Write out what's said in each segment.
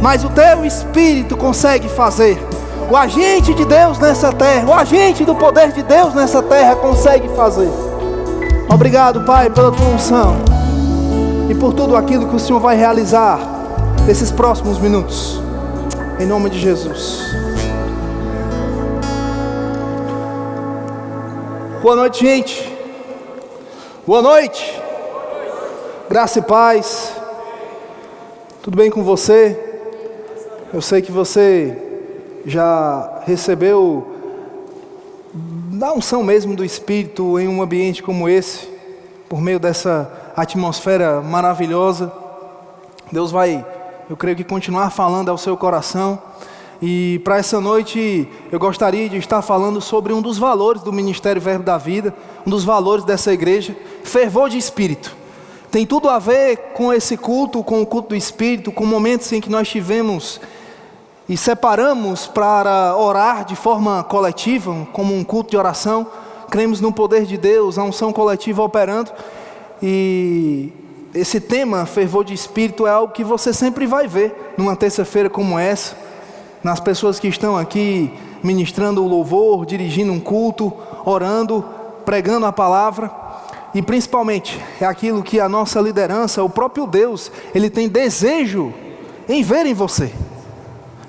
mas o teu Espírito consegue fazer. O agente de Deus nessa terra, o agente do poder de Deus nessa terra consegue fazer. Obrigado, Pai, pela tua unção e por tudo aquilo que o Senhor vai realizar nesses próximos minutos, em nome de Jesus. Boa noite, gente. Boa noite. Graça e paz. Tudo bem com você? Eu sei que você já recebeu da unção mesmo do Espírito em um ambiente como esse, por meio dessa atmosfera maravilhosa. Deus vai, eu creio que, continuar falando ao seu coração. E para essa noite eu gostaria de estar falando sobre um dos valores do Ministério Verbo da Vida, um dos valores dessa igreja: fervor de espírito. Tem tudo a ver com esse culto, com o culto do Espírito, com momentos em que nós tivemos e separamos para orar de forma coletiva, como um culto de oração. Cremos no poder de Deus, a unção coletiva operando. E esse tema, fervor de espírito, é algo que você sempre vai ver numa terça-feira como essa, nas pessoas que estão aqui ministrando o louvor, dirigindo um culto, orando, pregando a palavra. E principalmente é aquilo que a nossa liderança, o próprio Deus, Ele tem desejo em ver em você: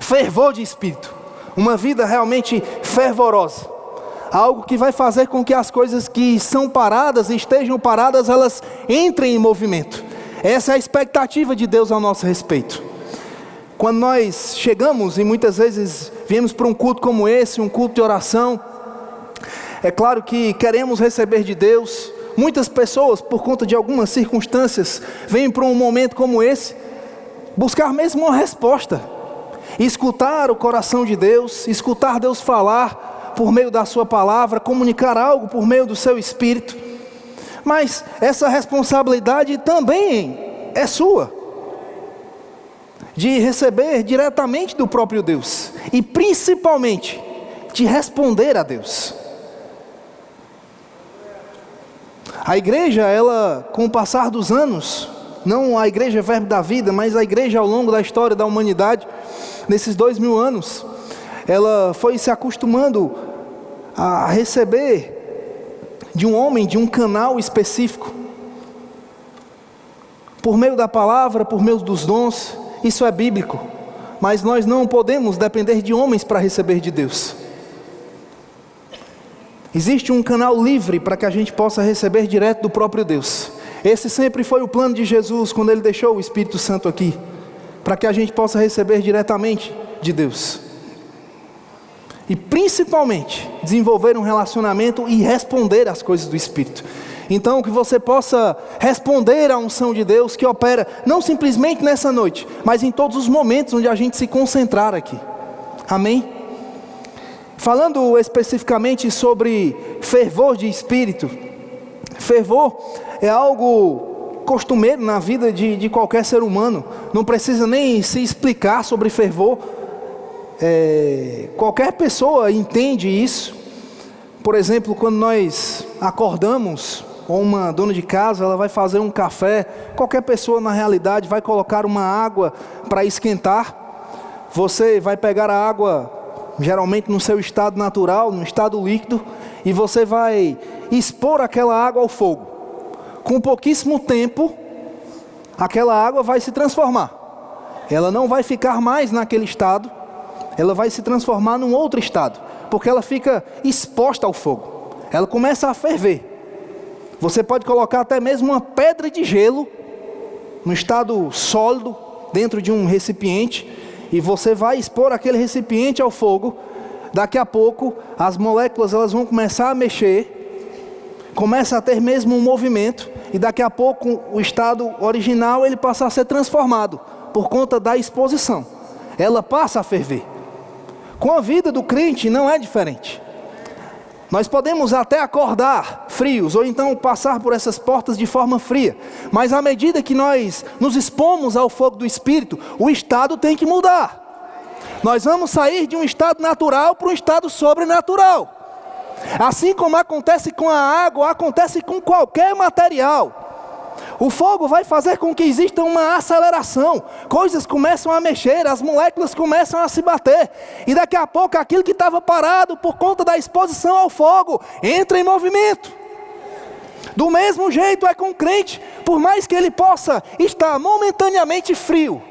fervor de espírito, uma vida realmente fervorosa, algo que vai fazer com que as coisas que são paradas, estejam paradas, elas entrem em movimento. Essa é a expectativa de Deus ao nosso respeito. Quando nós chegamos, e muitas vezes viemos para um culto como esse, um culto de oração, é claro que queremos receber de Deus. Muitas pessoas, por conta de algumas circunstâncias, vêm para um momento como esse buscar mesmo uma resposta, escutar o coração de Deus, escutar Deus falar por meio da sua palavra, comunicar algo por meio do seu Espírito. Mas essa responsabilidade também é sua, de receber diretamente do próprio Deus, e principalmente de responder a Deus. A igreja, ela, com o passar dos anos, não a igreja Verbo da Vida, mas a igreja ao longo da história da humanidade, nesses 2000 anos, ela foi se acostumando a receber de um homem, de um canal específico, por meio da palavra, por meio dos dons. Isso é bíblico, mas nós não podemos depender de homens para receber de Deus. Existe um canal livre para que a gente possa receber direto do próprio Deus. Esse sempre foi o plano de Jesus quando Ele deixou o Espírito Santo aqui, para que a gente possa receber diretamente de Deus. E principalmente desenvolver um relacionamento e responder às coisas do Espírito. Então, que você possa responder à unção de Deus que opera não simplesmente nessa noite, mas em todos os momentos onde a gente se concentrar aqui. Amém? Falando especificamente sobre fervor de espírito, fervor é algo costumeiro na vida de qualquer ser humano. Não precisa nem se explicar sobre fervor. Qualquer pessoa entende isso. Por exemplo, quando nós acordamos, ou uma dona de casa, ela vai fazer um café, qualquer pessoa na realidade vai colocar uma água para esquentar. Você vai pegar a água, geralmente no seu estado natural, no estado líquido, e você vai expor aquela água ao fogo. Com pouquíssimo tempo, aquela água vai se transformar. Ela não vai ficar mais naquele estado, ela vai se transformar num outro estado, porque ela fica exposta ao fogo. Ela começa a ferver. Você pode colocar até mesmo uma pedra de gelo no estado sólido dentro de um recipiente, e você vai expor aquele recipiente ao fogo. Daqui a pouco as moléculas elas vão começar a mexer, começa a ter mesmo um movimento, e daqui a pouco o estado original ele passa a ser transformado por conta da exposição. Ela passa a ferver. Com a vida do crente não é diferente. Nós podemos até acordar frios, ou então passar por essas portas de forma fria, mas à medida que nós nos expomos ao fogo do Espírito, o estado tem que mudar. Nós vamos sair de um estado natural para um estado sobrenatural. Assim como acontece com a água, acontece com qualquer material. O fogo vai fazer com que exista uma aceleração. Coisas começam a mexer, as moléculas começam a se bater. E daqui a pouco aquilo que estava parado por conta da exposição ao fogo entra em movimento. Do mesmo jeito é com o crente. Por mais que ele possa estar momentaneamente frio,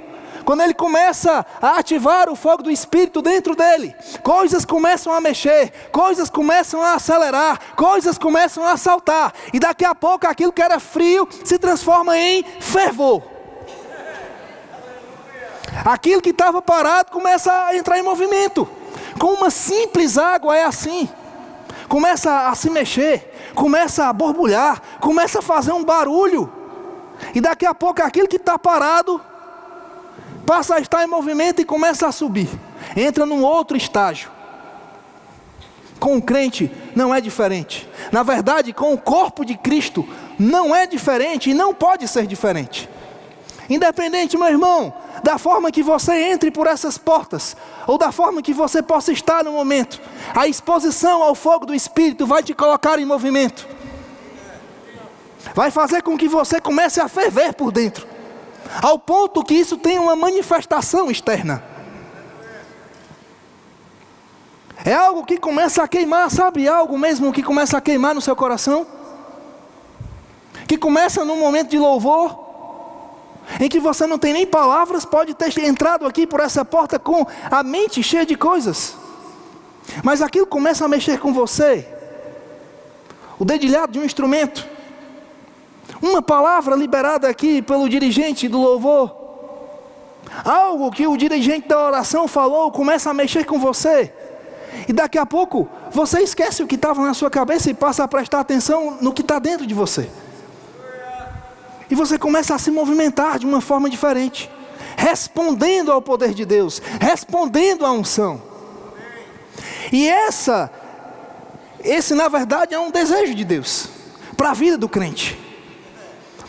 quando ele começa a ativar o fogo do Espírito dentro dele, coisas começam a mexer, coisas começam a acelerar, coisas começam a saltar. E daqui a pouco aquilo que era frio se transforma em fervor. Aquilo que estava parado começa a entrar em movimento. Com uma simples água é assim. Começa a se mexer, começa a borbulhar, começa a fazer um barulho. E daqui a pouco aquilo que está parado passa a estar em movimento e começa a subir. Entra num outro estágio. Com o crente não é diferente. Na verdade, com o corpo de Cristo não é diferente e não pode ser diferente. Independente, meu irmão, da forma que você entre por essas portas, ou da forma que você possa estar no momento, a exposição ao fogo do Espírito vai te colocar em movimento. Vai fazer com que você comece a ferver por dentro, ao ponto que isso tenha uma manifestação externa. É algo que começa a queimar, sabe? Algo mesmo que começa a queimar no seu coração, que começa num momento de louvor, em que você não tem nem palavras, pode ter entrado aqui por essa porta com a mente cheia de coisas, mas aquilo começa a mexer com você. O dedilhado de um instrumento, uma palavra liberada aqui pelo dirigente do louvor, algo que o dirigente da oração falou, começa a mexer com você. E daqui a pouco você esquece o que estava na sua cabeça e passa a prestar atenção no que está dentro de você. E você começa a se movimentar de uma forma diferente, respondendo ao poder de Deus, respondendo à unção. E esse na verdade é um desejo de Deus para a vida do crente.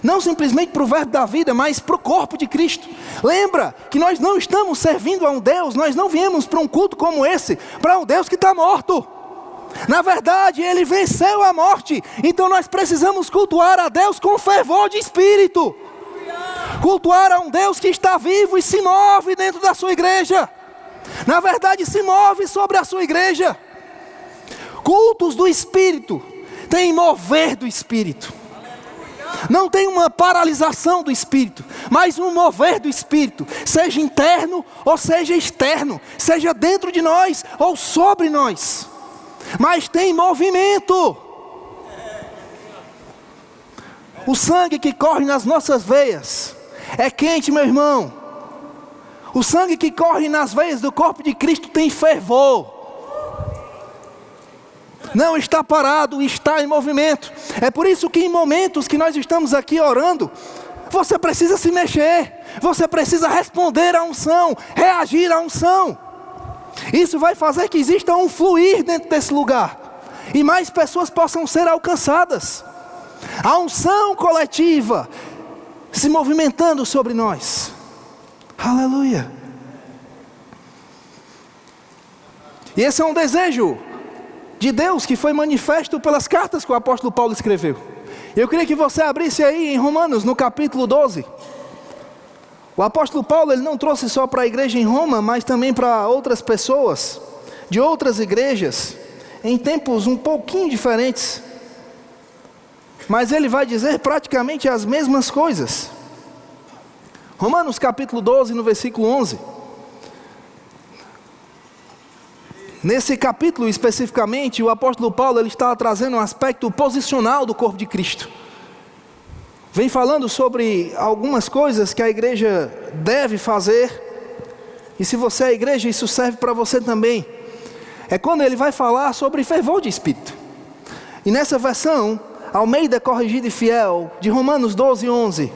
Não simplesmente para o verbo da vida, mas para o corpo de Cristo. Lembra que nós não estamos servindo a um Deus, nós não viemos para um culto como esse, para um Deus que está morto. Na verdade, Ele venceu a morte. Então nós precisamos cultuar a Deus com fervor de espírito. Cultuar a um Deus que está vivo e se move dentro da sua igreja. Na verdade, se move sobre a sua igreja. Cultos do Espírito tem mover do Espírito. Não tem uma paralisação do Espírito, mas um mover do Espírito, seja interno ou seja externo, seja dentro de nós ou sobre nós, mas tem movimento. O sangue que corre nas nossas veias é quente, meu irmão. O sangue que corre nas veias do corpo de Cristo tem fervor. Não está parado, está em movimento. É por isso que em momentos que nós estamos aqui orando, você precisa se mexer, você precisa responder à unção, reagir à unção. Isso vai fazer que exista um fluir dentro desse lugar, e mais pessoas possam ser alcançadas. A unção coletiva se movimentando sobre nós. Aleluia. E esse é um desejo de Deus que foi manifesto pelas cartas que o apóstolo Paulo escreveu. Eu queria que você abrisse aí em Romanos, no capítulo 12. O apóstolo Paulo, ele não trouxe só para a igreja em Roma, mas também para outras pessoas, de outras igrejas, em tempos um pouquinho diferentes. Mas ele vai dizer praticamente as mesmas coisas. Romanos capítulo 12, no versículo 11. Nesse capítulo especificamente, o apóstolo Paulo ele está trazendo um aspecto posicional do corpo de Cristo. Vem falando sobre algumas coisas que a igreja deve fazer. E se você é a igreja, isso serve para você também. É quando ele vai falar sobre fervor de espírito. E nessa versão, Almeida Corrigida e Fiel, de Romanos 12, 11,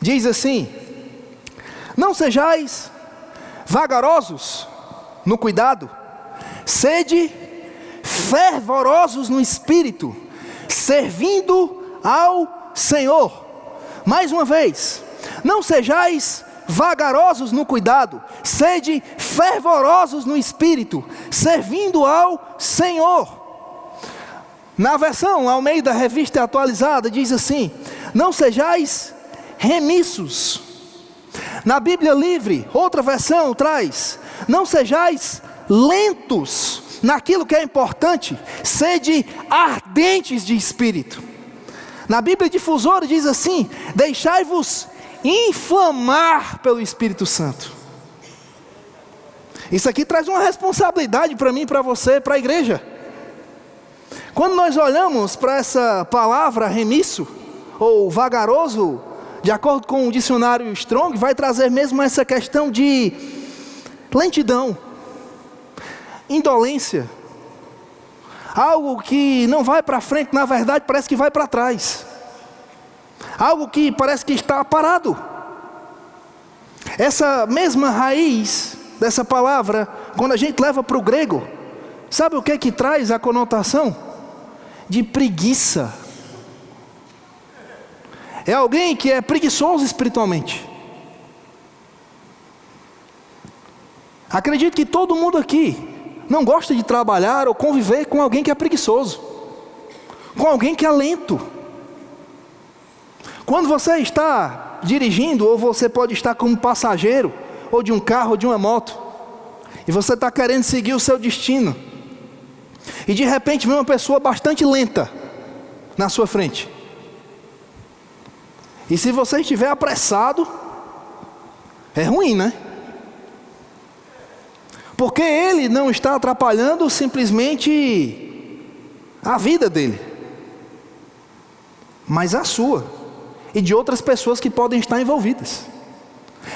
diz assim: não sejais vagarosos no cuidado, sede fervorosos no espírito, servindo ao Senhor. Mais uma vez, não sejais vagarosos no cuidado, sede fervorosos no espírito, servindo ao Senhor. Na versão Almeida Revista Atualizada diz assim: não sejais remissos. Na Bíblia Livre, outra versão traz: não sejais lentos naquilo que é importante, sede ardentes de espírito. Na Bíblia Difusora diz assim: deixai-vos inflamar pelo Espírito Santo. Isso aqui traz uma responsabilidade para mim, para você, para a igreja. Quando nós olhamos para essa palavra remisso, ou vagaroso, de acordo com o dicionário Strong, vai trazer mesmo essa questão de lentidão, indolência, algo que não vai para frente, na verdade parece que vai para trás, algo que parece que está parado. Essa mesma raiz dessa palavra, quando a gente leva para o grego, sabe o que é que traz a conotação? De preguiça. É alguém que é preguiçoso espiritualmente. Acredito que todo mundo aqui não gosta de trabalhar ou conviver com alguém que é preguiçoso, com alguém que é lento. Quando você está dirigindo, ou você pode estar como passageiro, ou de um carro, ou de uma moto, e você está querendo seguir o seu destino, e de repente vem uma pessoa bastante lenta na sua frente. E se você estiver apressado, é ruim, né? Porque ele não está atrapalhando simplesmente a vida dele, mas a sua e de outras pessoas que podem estar envolvidas.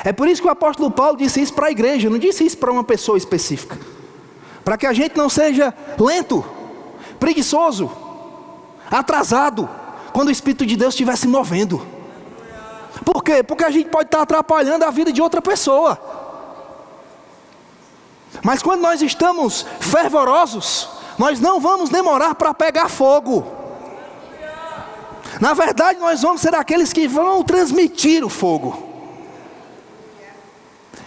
É por isso que o apóstolo Paulo disse isso para a igreja, não disse isso para uma pessoa específica. Para que a gente não seja lento, preguiçoso, atrasado, quando o Espírito de Deus estiver se movendo. Por quê? Porque a gente pode estar atrapalhando a vida de outra pessoa. Mas quando nós estamos fervorosos, nós não vamos demorar para pegar fogo. Na verdade, nós vamos ser aqueles que vão transmitir o fogo.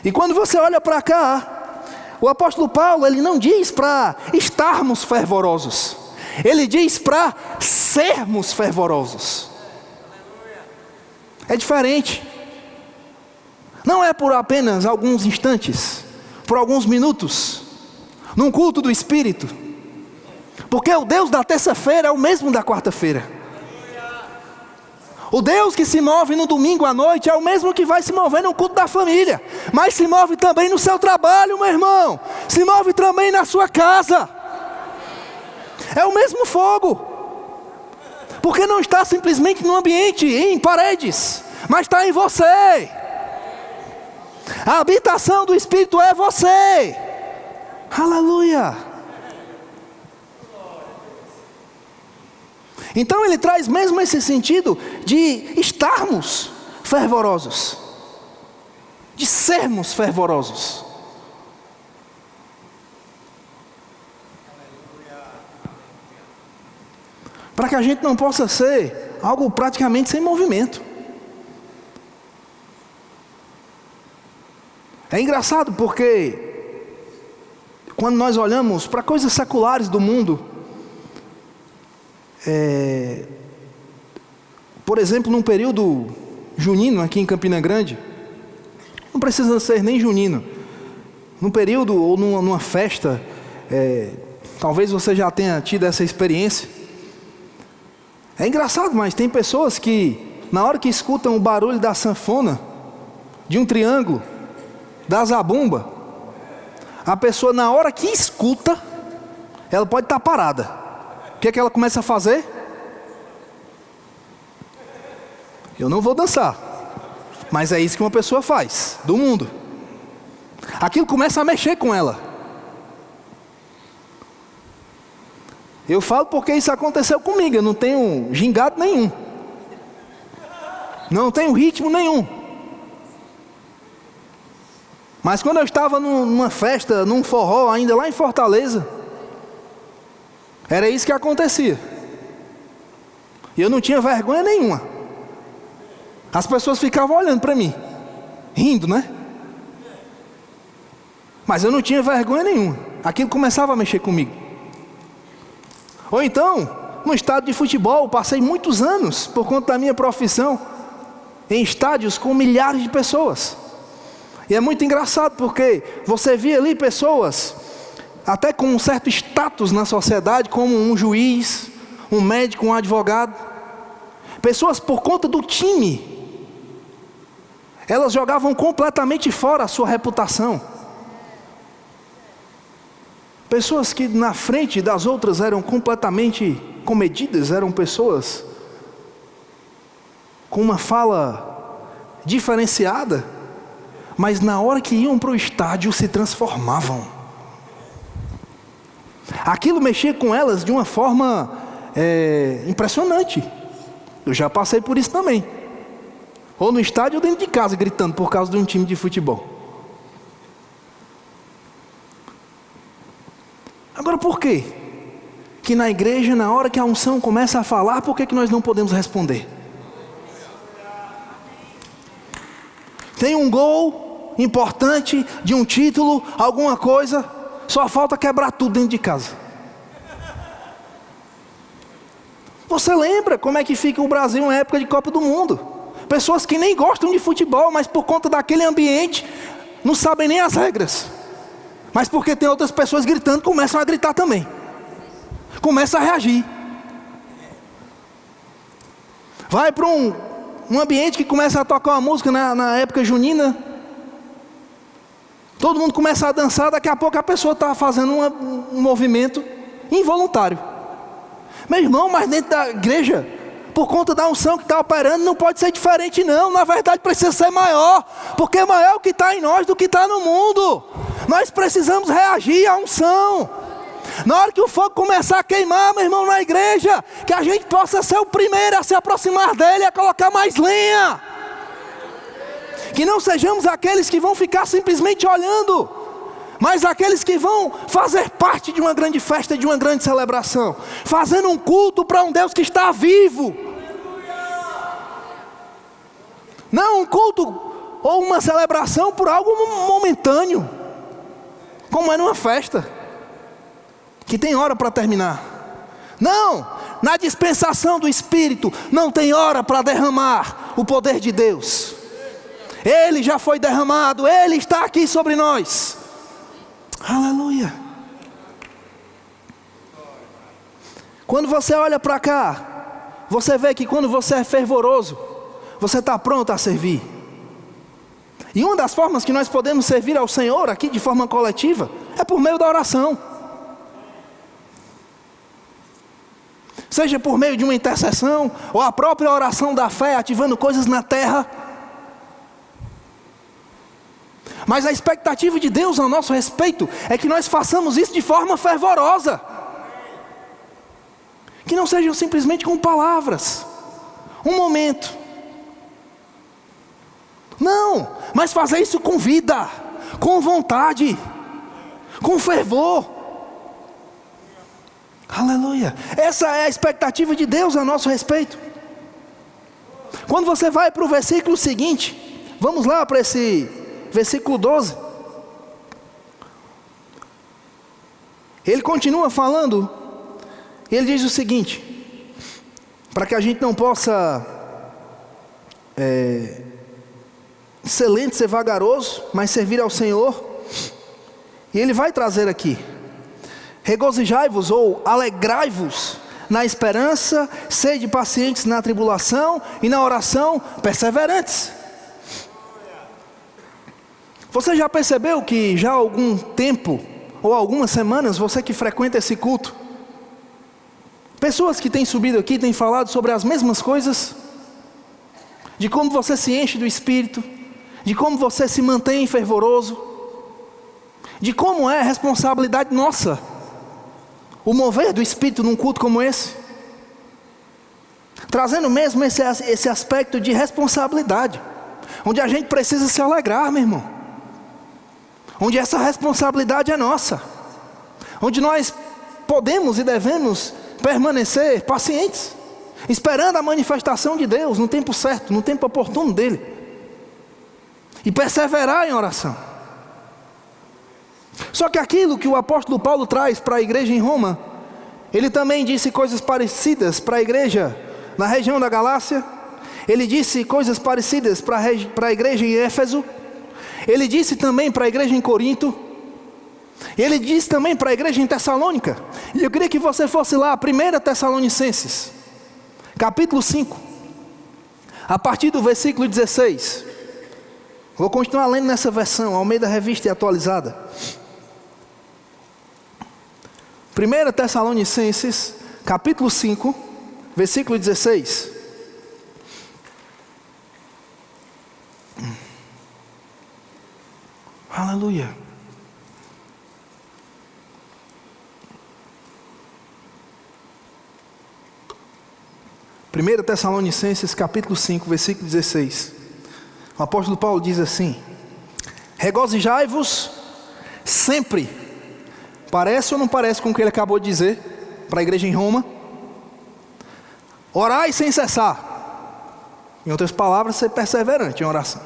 E quando você olha para cá, o apóstolo Paulo, ele não diz para estarmos fervorosos, ele diz para sermos fervorosos. É diferente. Não é por apenas alguns instantes, por alguns minutos, num culto do Espírito, porque o Deus da terça-feira é o mesmo da quarta-feira. O Deus que se move no domingo à noite é o mesmo que vai se mover no culto da família, mas se move também no seu trabalho, meu irmão, se move também na sua casa. É o mesmo fogo, porque não está simplesmente no ambiente, em paredes, mas está em você. A habitação do Espírito é você. Aleluia. Então ele traz mesmo esse sentido de estarmos fervorosos, de sermos fervorosos. Para que a gente não possa ser algo praticamente sem movimento. É engraçado porque quando nós olhamos para coisas seculares do mundo, por exemplo, num período junino aqui em Campina Grande, não precisa ser nem junino, num período ou numa festa, talvez você já tenha tido essa experiência. É engraçado, mas tem pessoas que na hora que escutam o barulho da sanfona, de um triângulo, da zabumba, a pessoa na hora que escuta, ela pode estar parada. O que é que ela começa a fazer? Eu não vou dançar, mas é isso que uma pessoa faz, do mundo. Aquilo começa a mexer com ela. Eu falo porque isso aconteceu comigo, eu não tenho gingado nenhum. Não tenho ritmo nenhum. Mas quando eu estava numa festa, num forró, ainda lá em Fortaleza, era isso que acontecia. E eu não tinha vergonha nenhuma. As pessoas ficavam olhando para mim, rindo, né? Mas eu não tinha vergonha nenhuma. Aquilo começava a mexer comigo. Ou então, no estádio de futebol, passei muitos anos, por conta da minha profissão, em estádios com milhares de pessoas. E é muito engraçado porque você via ali pessoas, até com um certo status na sociedade, como um juiz, um médico, um advogado. Pessoas por conta do time, elas jogavam completamente fora a sua reputação. Pessoas que na frente das outras eram completamente comedidas, eram pessoas com uma fala diferenciada, mas na hora que iam para o estádio se transformavam. Aquilo mexia com elas de uma forma impressionante. Eu já passei por isso também, ou no estádio ou dentro de casa, gritando por causa de um time de futebol. Agora por quê? Que na igreja, na hora que a unção começa a falar, por que nós não podemos responder? Tem um gol importante de um título, alguma coisa, só falta quebrar tudo dentro de casa. Você lembra como é que fica o Brasil na época de Copa do Mundo? Pessoas que nem gostam de futebol, mas por conta daquele ambiente, não sabem nem as regras. Mas porque tem outras pessoas gritando, começam a gritar também. Começa a reagir. Vai para um ambiente que começa a tocar uma música na época junina. Todo mundo começa a dançar, daqui a pouco a pessoa está fazendo um movimento involuntário. Meu irmão, mas dentro da igreja, por conta da unção que está operando, não pode ser diferente não. Na verdade precisa ser maior, porque é maior o que está em nós do que está no mundo. Nós precisamos reagir à unção. Na hora que o fogo começar a queimar, meu irmão, na igreja, que a gente possa ser o primeiro a se aproximar dele, a colocar mais lenha. Que não sejamos aqueles que vão ficar simplesmente olhando, mas aqueles que vão fazer parte de uma grande festa, de uma grande celebração, fazendo um culto para um Deus que está vivo. Não um culto ou uma celebração por algo momentâneo, como é numa festa, que tem hora para terminar. Não, na dispensação do Espírito, não tem hora para derramar o poder de Deus. Ele já foi derramado, Ele está aqui sobre nós. Aleluia. Quando você olha para cá, você vê que quando você é fervoroso, você está pronto a servir. E uma das formas que nós podemos servir ao Senhor aqui de forma coletiva é por meio da oração. Seja por meio de uma intercessão, ou a própria oração da fé ativando coisas na terra. Mas a expectativa de Deus a nosso respeito é que nós façamos isso de forma fervorosa. Que não sejam simplesmente com palavras, um momento. Não, mas fazer isso com vida, com vontade, com fervor. Aleluia. Essa é a expectativa de Deus a nosso respeito. Quando você vai para o versículo seguinte, vamos lá para esse versículo 12. Ele continua falando, ele diz o seguinte, para que a gente não possa ser lento, ser vagaroso, mas servir ao Senhor. E ele vai trazer aqui: regozijai-vos ou alegrai-vos na esperança, sede pacientes na tribulação e na oração perseverantes. Você já percebeu que já há algum tempo, ou algumas semanas, você que frequenta esse culto, pessoas que têm subido aqui têm falado sobre as mesmas coisas, de como você se enche do Espírito, de como você se mantém fervoroso, de como é responsabilidade nossa o mover do Espírito num culto como esse, trazendo mesmo esse aspecto de responsabilidade, onde a gente precisa se alegrar, meu irmão, onde essa responsabilidade é nossa, onde nós podemos e devemos permanecer pacientes, esperando a manifestação de Deus no tempo certo, no tempo oportuno dele, e perseverar em oração. Só que aquilo que o apóstolo Paulo traz para a igreja em Roma, Ele também disse coisas parecidas para a igreja na região da Galácia. Ele disse coisas parecidas para a igreja em Éfeso. Ele disse também para a igreja em Corinto. E ele disse também para a igreja em Tessalônica. E eu queria que você fosse lá, 1 Tessalonicenses, capítulo 5, a partir do versículo 16. Vou continuar lendo nessa versão, Almeida Revista e Atualizada. 1 Tessalonicenses, capítulo 5, versículo 16. Aleluia. Primeira Tessalonicenses, capítulo 5, versículo 16. O apóstolo Paulo diz assim: regozijai-vos sempre. Parece ou não parece com o que ele acabou de dizer para a igreja em Roma? Orai sem cessar. Em outras palavras, ser perseverante em oração.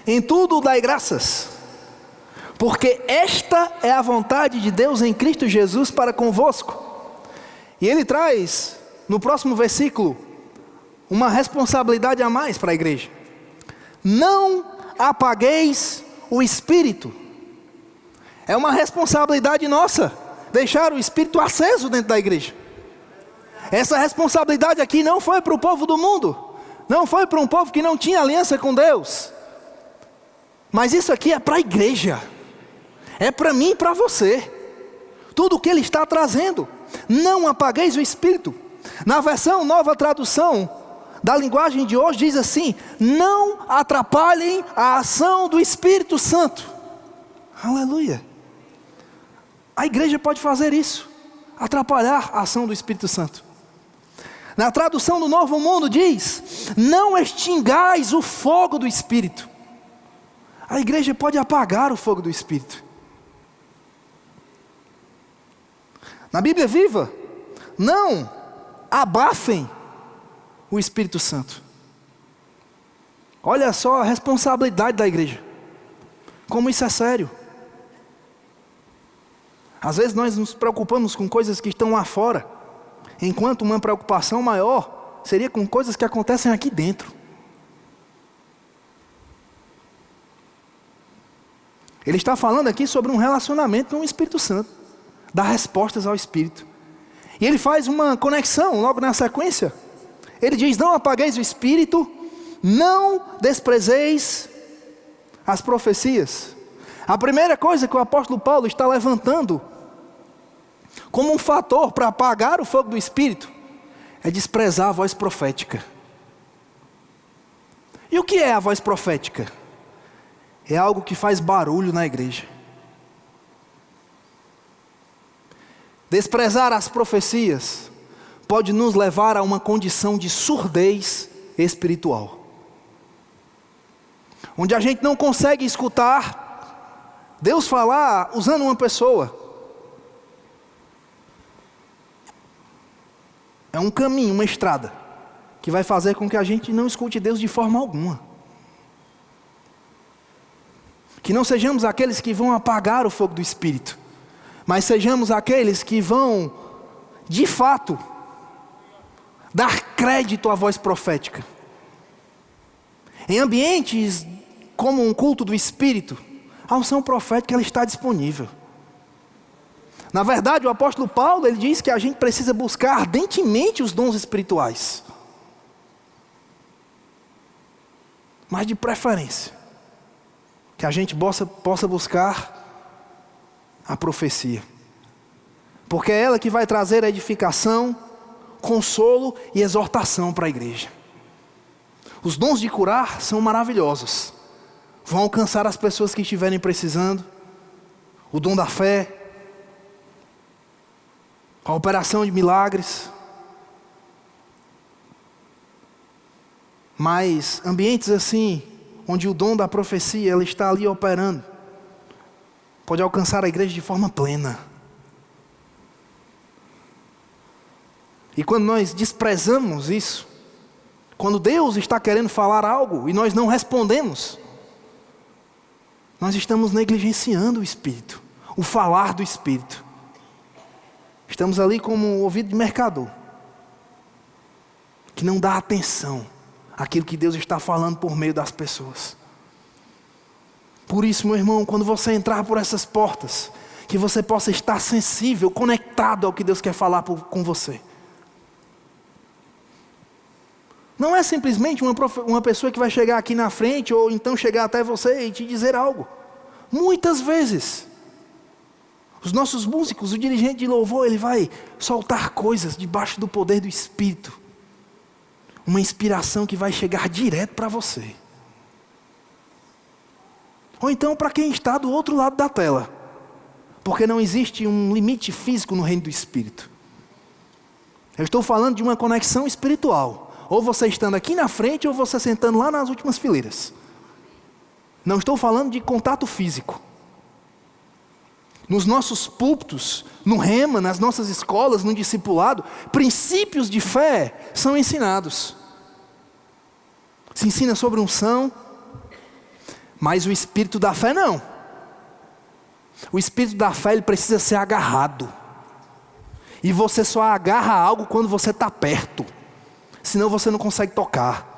Em tudo dai graças, porque esta é a vontade de Deus em Cristo Jesus para convosco. E ele traz no próximo versículo uma responsabilidade a mais para a igreja: não apagueis o espírito. É uma responsabilidade nossa deixar o espírito aceso dentro da igreja. Essa responsabilidade aqui não foi para o povo do mundo, não foi para um povo que não tinha aliança com Deus, mas isso aqui é para a igreja, é para mim e para você. Tudo o que ele está trazendo: não apagueis o espírito. Na versão Nova Tradução da linguagem de hoje diz assim: não atrapalhem a ação do Espírito Santo. Aleluia. A igreja pode fazer isso, atrapalhar a ação do Espírito Santo. Na tradução do Novo Mundo diz: não extingais o fogo do Espírito. A igreja pode apagar o fogo do Espírito. Na Bíblia Viva: não abafem o Espírito Santo. Olha só a responsabilidade da igreja, como isso é sério. Às vezes nós nos preocupamos com coisas que estão lá fora, enquanto uma preocupação maior seria com coisas que acontecem aqui dentro. Ele está falando aqui sobre um relacionamento com o Espírito Santo, dar respostas ao Espírito. E ele faz uma conexão logo na sequência. Ele diz: não apagueis o Espírito, não desprezeis as profecias. A primeira coisa que o apóstolo Paulo está levantando como um fator para apagar o fogo do Espírito é desprezar a voz profética. E o que é a voz profética? É algo que faz barulho na igreja. Desprezar as profecias pode nos levar a uma condição de surdez espiritual, onde a gente não consegue escutar Deus falar usando uma pessoa. É um caminho, uma estrada, que vai fazer com que a gente não escute Deus de forma alguma. Que não sejamos aqueles que vão apagar o fogo do Espírito, mas sejamos aqueles que vão, de fato, dar crédito à voz profética. Em ambientes como um culto do Espírito, a unção profética ela está disponível. Na verdade, o apóstolo Paulo, ele diz que a gente precisa buscar ardentemente os dons espirituais. Mas de preferência, que a gente possa buscar a profecia. Porque é ela que vai trazer edificação, consolo e exortação para a igreja. Os dons de curar são maravilhosos. Vão alcançar as pessoas que estiverem precisando. O dom da fé, a operação de milagres. Mas ambientes assim, onde o dom da profecia ela está ali operando, pode alcançar a igreja de forma plena. E quando nós desprezamos isso, quando Deus está querendo falar algo e nós não respondemos, nós estamos negligenciando o Espírito, o falar do Espírito. Estamos ali como um ouvido de mercador, que não dá atenção àquilo que Deus está falando por meio das pessoas. Por isso, meu irmão, quando você entrar por essas portas, que você possa estar sensível, conectado ao que Deus quer falar com você. Não é simplesmente uma pessoa que vai chegar aqui na frente, ou então chegar até você e te dizer algo. Muitas vezes, os nossos músicos, o dirigente de louvor, ele vai soltar coisas debaixo do poder do Espírito. Uma inspiração que vai chegar direto para você. Ou então para quem está do outro lado da tela. Porque não existe um limite físico no reino do Espírito. Eu estou falando de uma conexão espiritual. Ou você estando aqui na frente, ou você sentando lá nas últimas fileiras. Não estou falando de contato físico. Nos nossos púlpitos, no rema, nas nossas escolas, no discipulado, princípios de fé são ensinados. Se ensina sobre unção, mas o espírito da fé não. O espírito da fé, ele precisa ser agarrado. E você só agarra algo quando você está perto. Senão você não consegue tocar.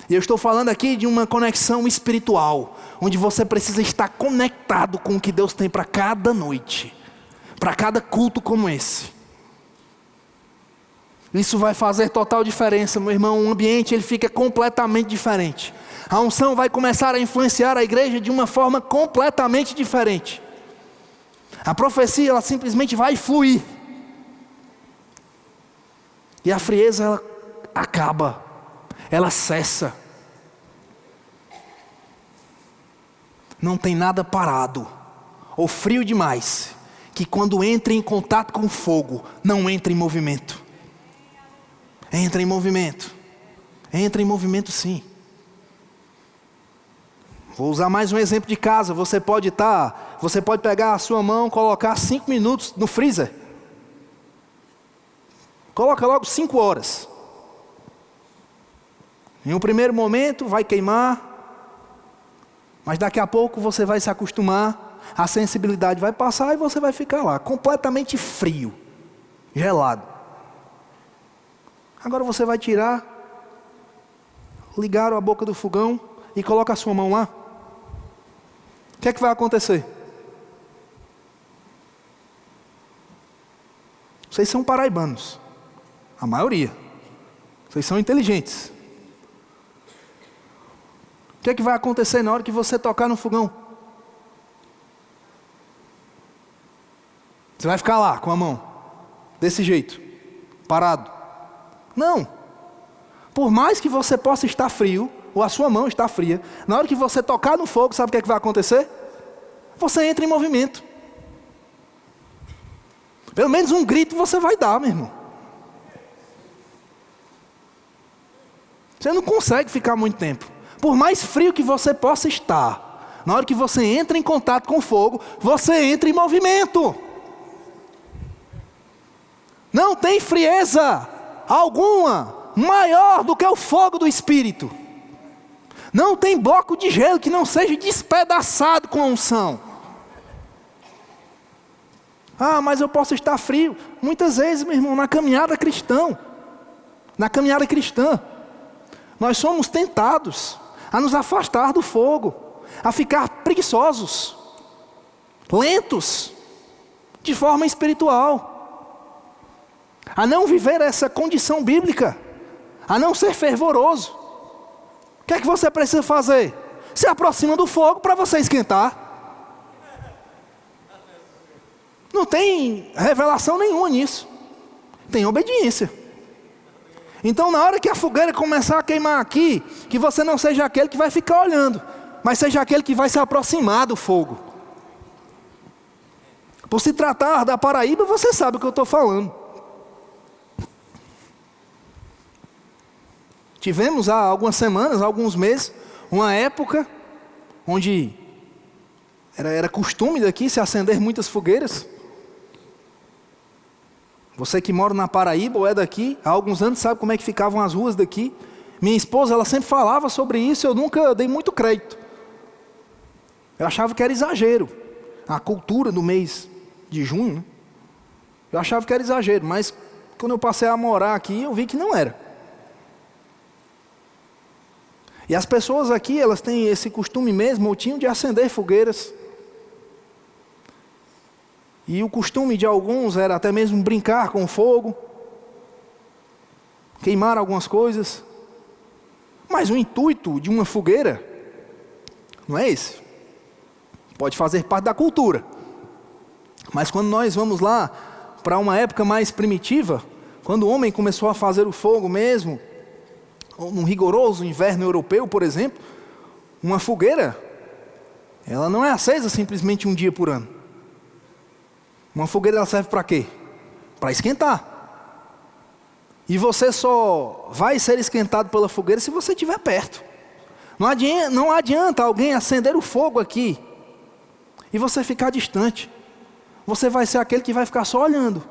E eu estou falando aqui de uma conexão espiritual, onde você precisa estar conectado com o que Deus tem para cada noite, para cada culto como esse. Isso vai fazer total diferença, meu irmão. O ambiente ele fica completamente diferente. A unção vai começar a influenciar a igreja de uma forma completamente diferente. A profecia ela simplesmente vai fluir. E a frieza ela acaba, ela cessa. Não tem nada parado ou frio demais que quando entra em contato com o fogo não entra em movimento. Entra em movimento. Entra em movimento sim. Vou usar mais um exemplo de casa. Você pode pegar a sua mão, colocar 5 minutos no freezer. Coloca logo 5 horas. Em um primeiro momento vai queimar, mas daqui a pouco você vai se acostumar, a sensibilidade vai passar e você vai ficar lá, completamente frio, gelado. Agora você vai tirar, ligar a boca do fogão e coloca a sua mão lá. O que é que vai acontecer? Vocês são paraibanos, a maioria. Vocês são inteligentes. O que é que vai acontecer na hora que você tocar no fogão? Você vai ficar lá com a mão, desse jeito, parado. Não. Por mais que você possa estar frio, ou a sua mão está fria, na hora que você tocar no fogo, sabe o que é que vai acontecer? Você entra em movimento. Pelo menos um grito você vai dar, meu irmão. Você não consegue ficar muito tempo. Por mais frio que você possa estar, na hora que você entra em contato com o fogo, você entra em movimento. Não tem frieza alguma maior do que o fogo do Espírito. Não tem bloco de gelo que não seja despedaçado com a unção. Ah, mas eu posso estar frio. Muitas vezes, meu irmão, na caminhada cristã, nós somos tentados a nos afastar do fogo, a ficar preguiçosos, lentos, de forma espiritual, a não viver essa condição bíblica, a não ser fervoroso. O que é que você precisa fazer? Se aproxima do fogo para você esquentar. Não tem revelação nenhuma nisso, tem obediência. Então na hora que a fogueira começar a queimar aqui, que você não seja aquele que vai ficar olhando, mas seja aquele que vai se aproximar do fogo. Por se tratar da Paraíba, você sabe o que eu estou falando. Tivemos há algumas semanas, há alguns meses, uma época onde era costume daqui se acender muitas fogueiras. Você que mora na Paraíba ou é daqui, há alguns anos sabe como é que ficavam as ruas daqui. Minha esposa, ela sempre falava sobre isso, eu nunca dei muito crédito. Eu achava que era exagero. A cultura do mês de junho, né? Eu achava que era exagero, mas quando eu passei a morar aqui, eu vi que não era. E as pessoas aqui, elas têm esse costume mesmo, ou tinham, de acender fogueiras. E o costume de alguns era até mesmo brincar com fogo, queimar algumas coisas. Mas o intuito de uma fogueira não é esse. Pode fazer parte da cultura. Mas quando nós vamos lá para uma época mais primitiva, quando o homem começou a fazer o fogo mesmo, num rigoroso inverno europeu, por exemplo, uma fogueira, ela não é acesa simplesmente um dia por ano. Uma fogueira, ela serve para quê? Para esquentar. E você só vai ser esquentado pela fogueira se você estiver perto. Não adianta alguém acender o fogo aqui e você ficar distante. Você vai ser aquele que vai ficar só olhando.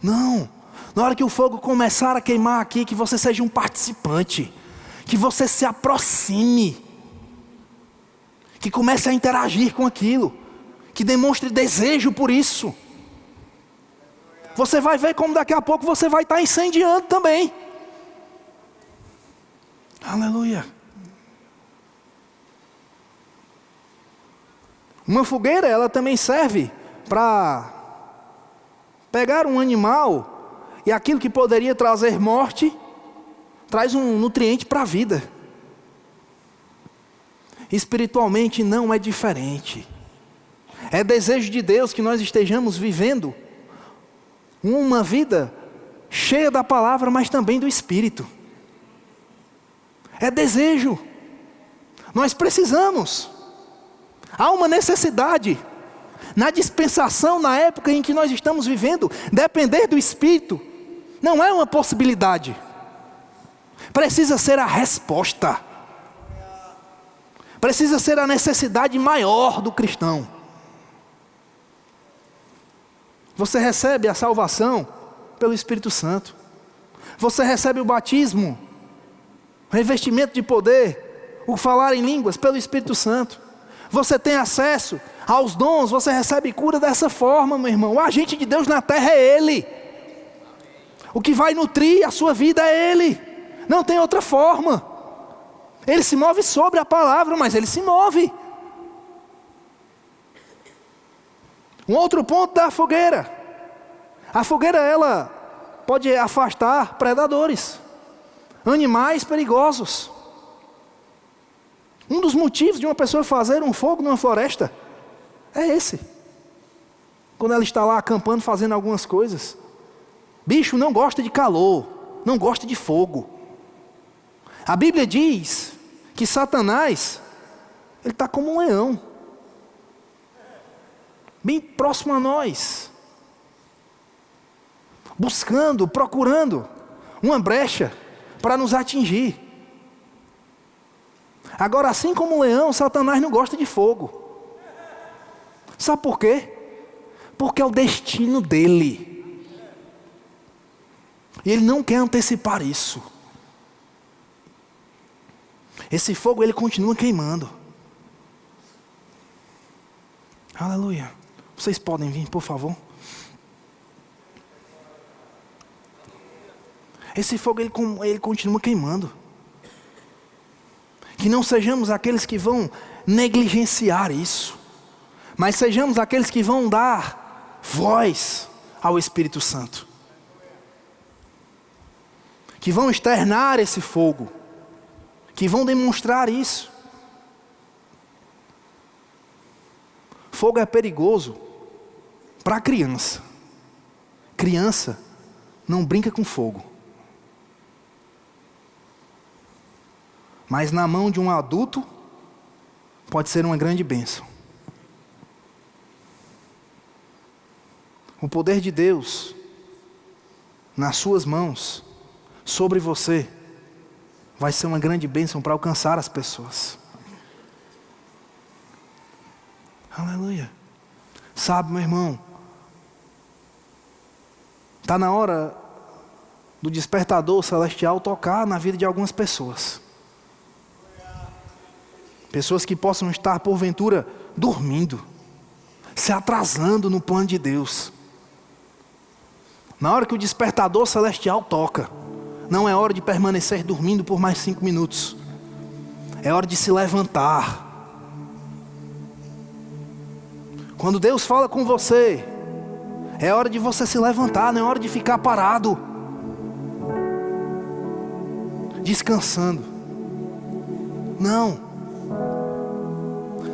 Não. Na hora que o fogo começar a queimar aqui, que você seja um participante, que você se aproxime, que comece a interagir com aquilo, que demonstre desejo por isso. Você vai ver como daqui a pouco você vai estar incendiando também. Aleluia. Uma fogueira, ela também serve para pegar um animal e aquilo que poderia trazer morte, traz um nutriente para a vida. Espiritualmente não é diferente. É desejo de Deus que nós estejamos vivendo uma vida cheia da palavra, mas também do Espírito. É desejo. Nós precisamos. Há uma necessidade. Na dispensação, na época em que nós estamos vivendo, depender do Espírito não é uma possibilidade. Precisa ser a resposta. Precisa ser a necessidade maior do cristão. Você recebe a salvação pelo Espírito Santo. Você recebe o batismo, o revestimento de poder, o falar em línguas pelo Espírito Santo. Você tem acesso aos dons, você recebe cura dessa forma, meu irmão. O agente de Deus na terra é Ele. O que vai nutrir a sua vida é Ele. Não tem outra forma. Ele se move sobre a palavra, mas Ele se move. Um outro ponto da fogueira. A fogueira, ela pode afastar predadores, animais perigosos. Um dos motivos de uma pessoa fazer um fogo numa floresta é esse. Quando ela está lá acampando, fazendo algumas coisas. Bicho não gosta de calor, não gosta de fogo. A Bíblia diz que Satanás, ele está como um leão, bem próximo a nós, buscando, procurando uma brecha para nos atingir. Agora, assim como o leão, Satanás não gosta de fogo. Sabe por quê? Porque é o destino dele. E ele não quer antecipar isso. Esse fogo, ele continua queimando. Aleluia. Vocês podem vir, por favor. Esse fogo, ele continua queimando. Que não sejamos aqueles que vão negligenciar isso, mas sejamos aqueles que vão dar voz ao Espírito Santo, que vão externar esse fogo, que vão demonstrar isso. Fogo é perigoso para a criança. Criança não brinca com fogo. Mas na mão de um adulto, pode ser uma grande bênção. O poder de Deus, nas suas mãos, sobre você, vai ser uma grande bênção para alcançar as pessoas. Aleluia. Sabe, meu irmão, está na hora do despertador celestial tocar na vida de algumas pessoas. Pessoas que possam estar, porventura, dormindo. se atrasando no plano de Deus. Na hora que o despertador celestial toca, não é hora de permanecer dormindo por mais 5 minutos. É hora de se levantar. Quando Deus fala com você, é hora de você se levantar, não é hora de ficar parado, descansando.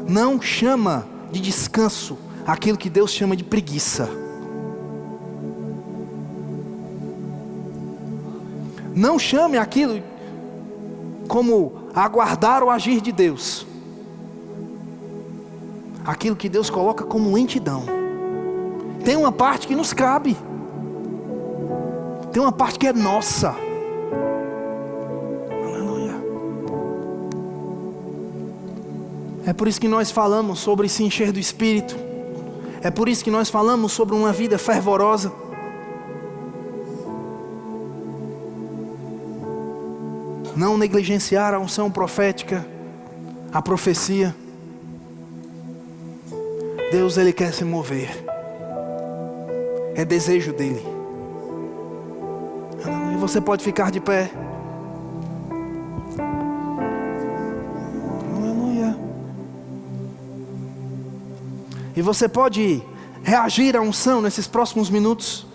Não chama de descanso aquilo que Deus chama de preguiça. Não chame aquilo como aguardar o agir de Deus. Aquilo que Deus coloca como lentidão. Tem uma parte que nos cabe. Tem uma parte que é nossa. Aleluia. É por isso que nós falamos sobre se encher do Espírito. É por isso que nós falamos sobre uma vida fervorosa. Não negligenciar a unção profética, a profecia. Deus, Ele quer se mover. É desejo dEle. E você pode ficar de pé. Aleluia. E você pode reagir à unção nesses próximos minutos.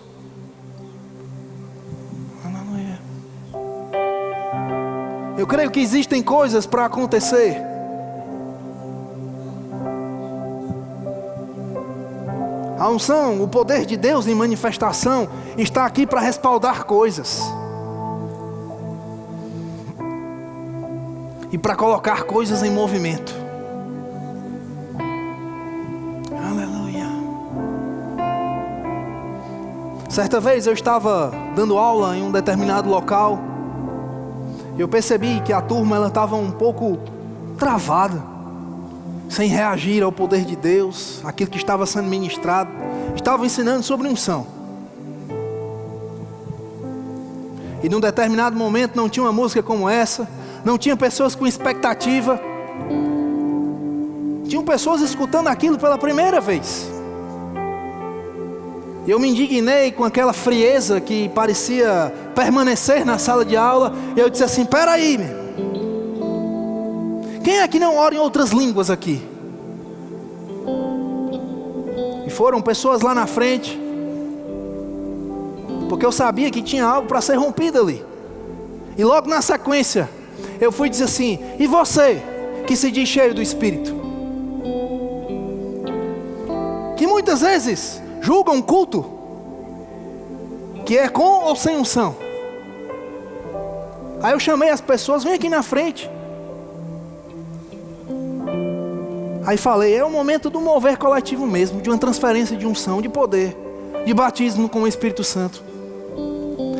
Aleluia. Eu creio que existem coisas para acontecer. A unção, o poder de Deus em manifestação, está aqui para respaldar coisas. E para colocar coisas em movimento. Aleluia. Certa vez eu estava dando aula em um determinado local. Eu percebi que a turma estava um pouco travada, sem reagir ao poder de Deus, aquilo que estava sendo ministrado. Estava ensinando sobre unção. E num determinado momento não tinha uma música como essa, não tinha pessoas com expectativa, tinham pessoas escutando aquilo pela primeira vez. E eu me indignei com aquela frieza que parecia permanecer na sala de aula. E eu disse assim: espera aí, meu. Quem é que não ora em outras línguas aqui? E foram pessoas lá na frente, porque eu sabia que tinha algo para ser rompido ali. E logo na sequência, eu fui dizer assim: e você, que se diz cheio do Espírito? Que muitas vezes julgam um culto que é com ou sem unção. Aí eu chamei as pessoas: vem aqui na frente. Aí falei: é o momento do mover coletivo mesmo, de uma transferência de unção, de poder, de batismo com o Espírito Santo.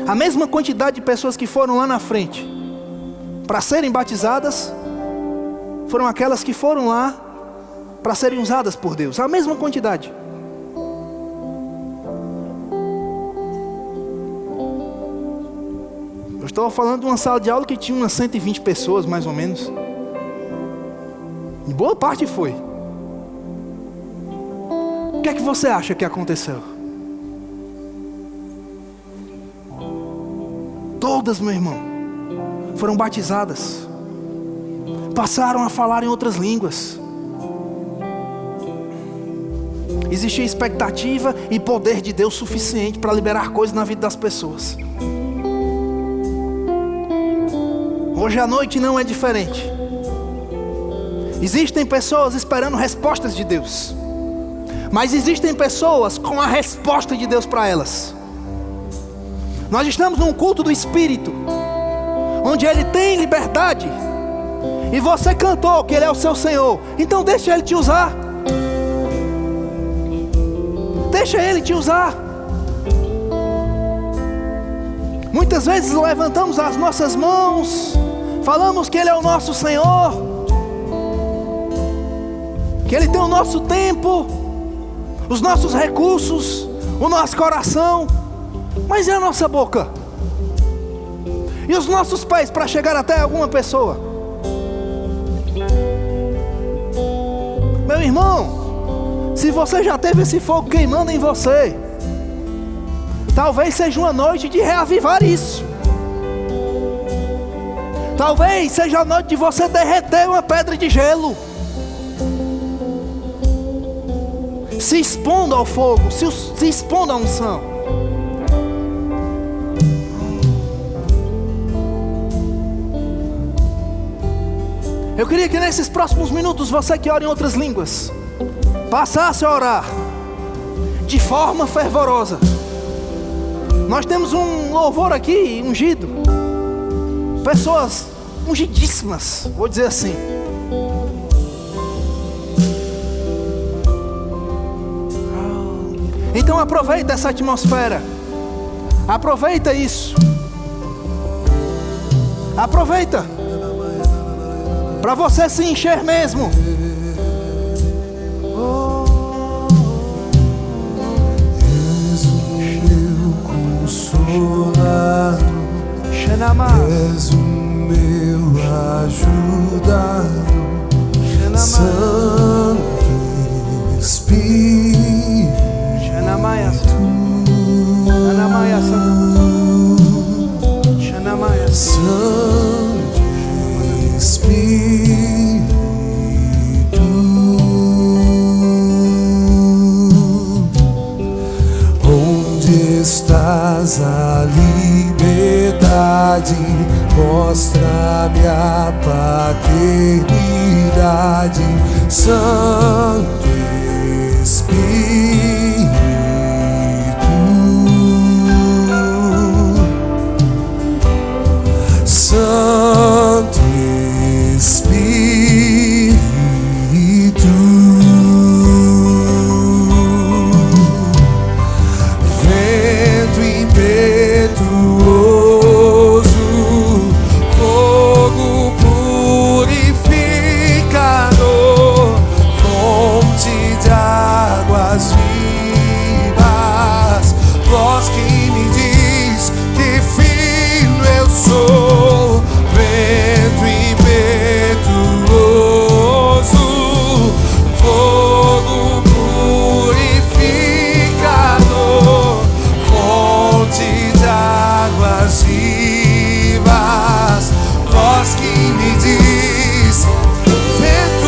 A mesma quantidade de pessoas que foram lá na frente para serem batizadas, foram aquelas que foram lá para serem usadas por Deus. A mesma quantidade. Eu estava falando de uma sala de aula que tinha umas 120 pessoas, mais ou menos. E boa parte foi. O que é que você acha que aconteceu? Todas, meu irmão, foram batizadas. Passaram a falar em outras línguas. Existia expectativa e poder de Deus suficiente para liberar coisas na vida das pessoas. Hoje à noite não é diferente. Existem pessoas esperando respostas de Deus, mas existem pessoas com a resposta de Deus para elas. Nós estamos num culto do Espírito, onde Ele tem liberdade. E você cantou que Ele é o seu Senhor, então deixa Ele te usar. Deixa Ele te usar. Muitas vezes levantamos as nossas mãos, falamos que Ele é o nosso Senhor, que Ele tem o nosso tempo, os nossos recursos, o nosso coração, mas e a nossa boca? E os nossos pés para chegar até alguma pessoa? Meu irmão, Se você já teve esse fogo queimando em você, talvez seja uma noite de reavivar isso. Talvez seja a noite de você derreter uma pedra de gelo, se expondo ao fogo, se expondo à unção. Eu queria que nesses próximos minutos, você que ora em outras línguas, passasse a orar de forma fervorosa. Nós temos um louvor aqui ungido, pessoas ungidíssimas, vou dizer assim. Então aproveita essa atmosfera, aproveita isso, aproveita para você se encher mesmo. És o meu consolado, és o meu ajudado, Santo Espírito. Santo Espírito, onde estás a liberdade? Mostra-me a paternidade, Santo Espírito. Santo Espírito, vento impetuoso, fogo purificador, fonte de águas vivas, voz que me diz que filho eu sou. Vento impetuoso, fogo purificador, fonte de águas vivas, voz que me diz, vento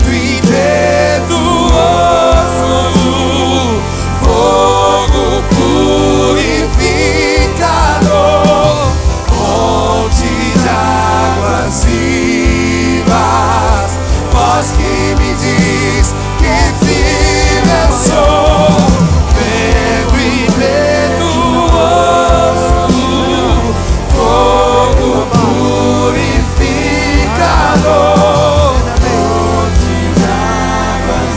impetuoso, fogo purificador, fonte de águas vivas, voz que me diz que filho eu sou. Vento impetuoso, fogo purificador, fonte de águas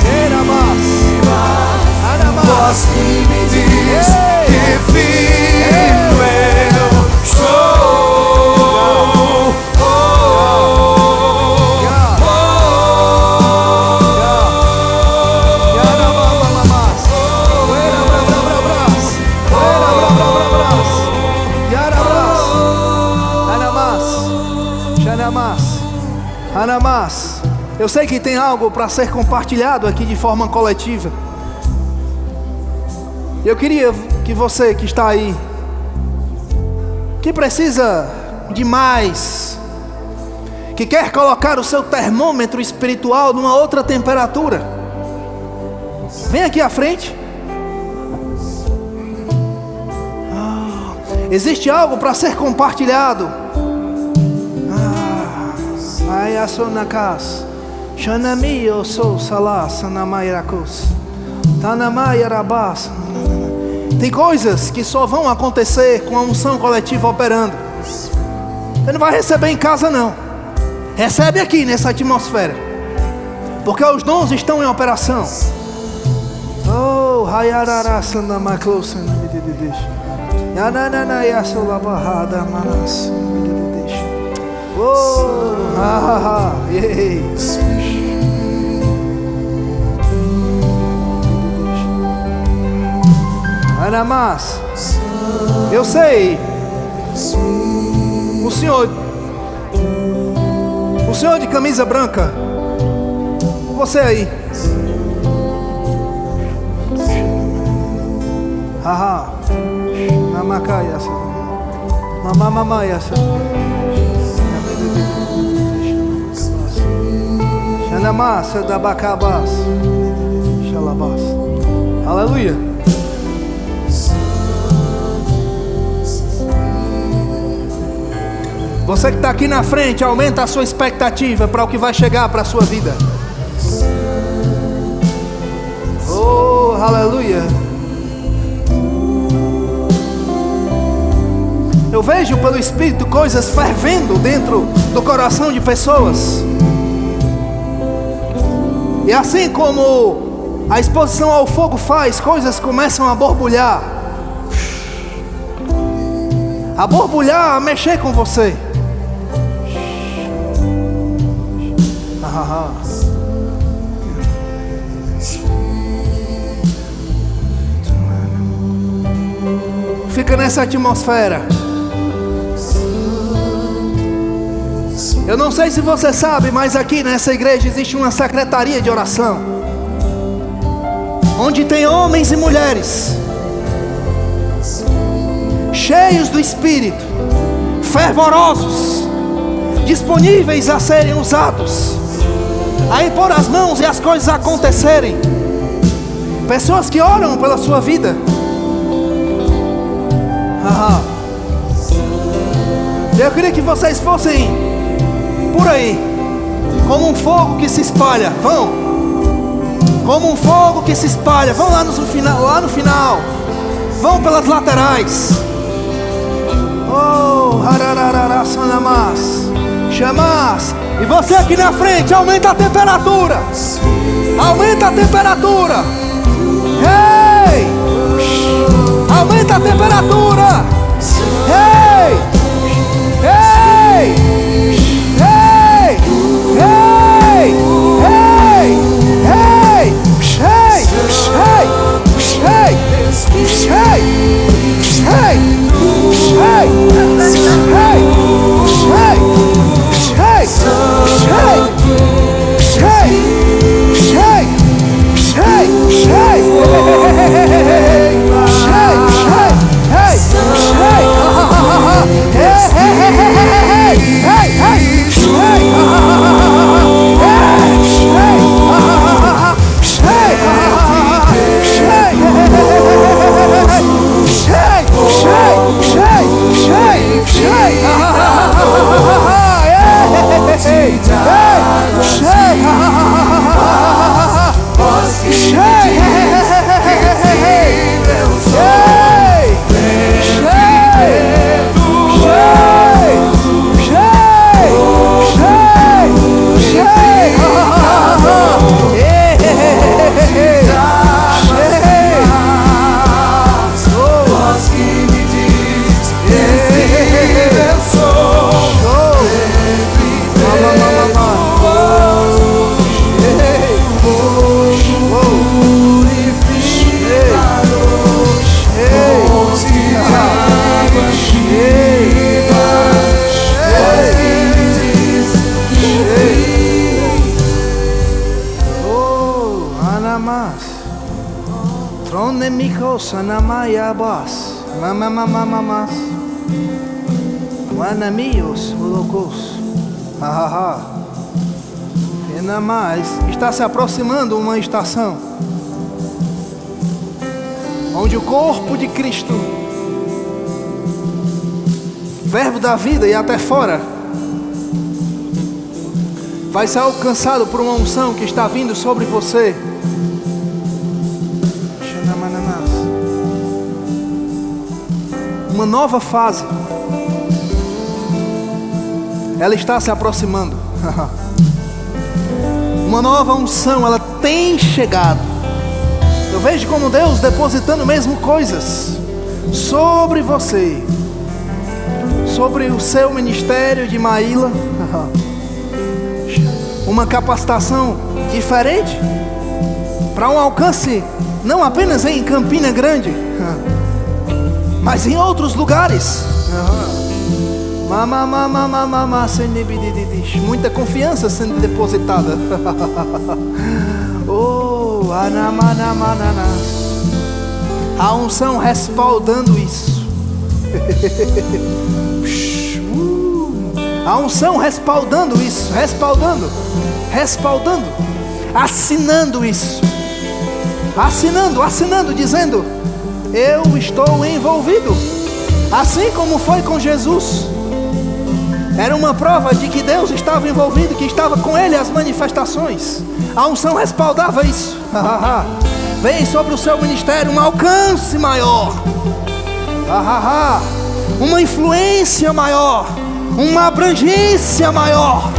vivas, voz que me diz que filho eu sou. Anamás, eu sei que tem algo para ser compartilhado aqui de forma coletiva. Eu queria que você que está aí, que precisa de mais, que quer colocar o seu termômetro espiritual numa outra temperatura, vem aqui à frente. Existe algo para ser compartilhado. Ayasonakas, Shanami eu sou Salas, Sanamairacos, Tanamairabas. Tem coisas que só vão acontecer com a unção coletiva operando. Você não vai receber em casa não. Recebe aqui nessa atmosfera, porque os dons estão em operação. Oh, Hayarara Sandamaklos, Yanana Yasolabahada Manas. Oh, yes. Anamás, eu sei, o senhor de camisa branca, você aí. Haha. Namakaia. Mamamamaia. Xanamassa da Bacabas. Xalabas. Aleluia. Você que está aqui na frente, aumenta a sua expectativa para o que vai chegar para a sua vida. Oh, aleluia. Eu vejo pelo Espírito coisas fervendo dentro do coração de pessoas. E assim como a exposição ao fogo faz, coisas começam a borbulhar. A borbulhar, a mexer com você. Fica nessa atmosfera. Eu não sei se você sabe, mas aqui nessa igreja existe uma secretaria de oração, onde tem homens e mulheres cheios do Espírito, fervorosos, disponíveis a serem usados, a impor as mãos e as coisas acontecerem. Pessoas que oram pela sua vida. Eu queria que vocês fossem por aí, como um fogo que se espalha. Vão, como um fogo que se espalha. Vão lá no final. Vão pelas laterais. Oh, harararara, sanamas, chamas. E você aqui na frente, aumenta a temperatura. Aumenta a temperatura. Hey! Aumenta a temperatura. Hey! Hey! Hey! Hey! Hey! Hey! Hey! Hey! Hey! Hey! Hey! Sanamayabas, mamamamamas, wanamios, holocos, Ainda mais, está se aproximando uma estação onde o corpo de Cristo, verbo da vida e até fora, vai ser alcançado por uma unção que está vindo sobre você. Uma nova fase, ela está se aproximando. Uma nova unção, ela tem chegado. Eu vejo como Deus depositando mesmo coisas sobre você, sobre o seu ministério de Maíla. Uma capacitação diferente para um alcance não apenas em Campina Grande, mas em outros lugares. Muita confiança sendo depositada. Oh, a unção respaldando isso. A unção respaldando isso. Respaldando, assinando isso. Assinando, dizendo: eu estou envolvido. Assim como foi com Jesus. Era uma prova de que Deus estava envolvido, que estava com ele as manifestações. A unção respaldava isso. Vem sobre o seu ministério um alcance maior, uma influência maior, uma abrangência maior.